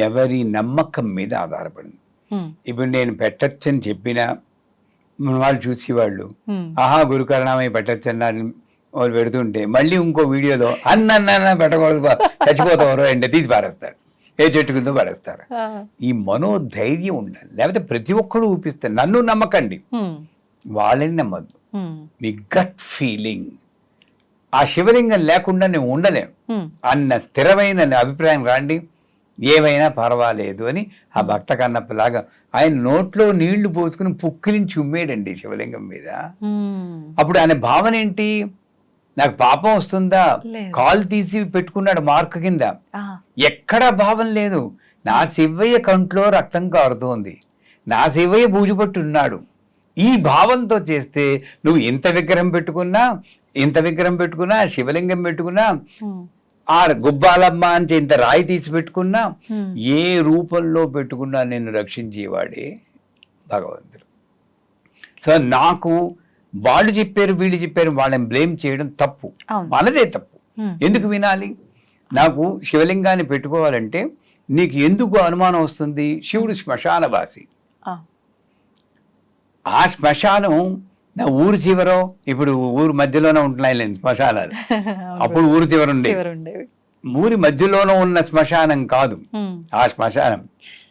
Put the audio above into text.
ఎవరి నమ్మకం మీద ఆధారపడింది. ఇప్పుడు నేను పెట్టచ్చని చెప్పినా వాళ్ళు చూసేవాళ్ళు ఆహా గురుకరణమై పెట్టచ్చన్నారు వాళ్ళు పెడుతుంటే మళ్ళీ ఇంకో వీడియోలో అన్న పెట్టకూడదు చచ్చిపోతారు అంటే తీసి పారేస్తారు, ఏ చెట్టు కింద పడేస్తారు. ఈ మనోధైర్యం ఉండాలి. లేకపోతే ప్రతి ఒక్కరు ఊపిస్తారు. నన్ను నమ్మకండి, వాళ్ళని నమ్మద్దు. మీ గట్ ఫీలింగ్, ఆ శివలింగం లేకుండా నేను ఉండలేను అన్న స్థిరమైన అభిప్రాయం రాండి, ఏమైనా పర్వాలేదు అని ఆ భక్త కన్నప్పలాగా ఆయన నోట్లో నీళ్లు పోసుకుని పుక్కిలించి ఉమ్మేడండి శివలింగం మీద. అప్పుడు ఆయన భావన ఏంటి? నాకు పాపం వస్తుందా? కాలు తీసి పెట్టుకున్నాడు మార్క్ కింద, ఎక్కడా భావం లేదు. నా శివయ్య కంట్లో రక్తం కారుతోంది, నా శివయ్య బూజుపట్టు ఉన్నాడు. ఈ భావంతో చేస్తే నువ్వు ఎంత విగ్రహం పెట్టుకున్నా శివలింగం పెట్టుకున్నా ఆ గుబ్బాలమ్మ అని ఇంత రాయి తీసి పెట్టుకున్నా ఏ రూపంలో పెట్టుకున్నా నిన్ను రక్షించేవాడే భగవంతుడు. సో నాకు వాళ్ళు చెప్పారు వీళ్ళు చెప్పారు వాళ్ళని బ్లేమ్ చేయడం తప్పు, మనదే తప్పు. ఎందుకు వినాలి? నాకు శివలింగాన్ని పెట్టుకోవాలంటే నీకు ఎందుకు అనుమానం వస్తుంది? శివుడు శ్మశానవాసి. ఆ శ్మశానం నా ఊరు చివరో, ఇప్పుడు ఊరు మధ్యలోనే ఉంటున్నాయి శ్మశానాలు, అప్పుడు ఊరు చివర ఉండేవి. ఊరి మధ్యలోనూ ఉన్న శ్మశానం కాదు ఆ శ్మశానం.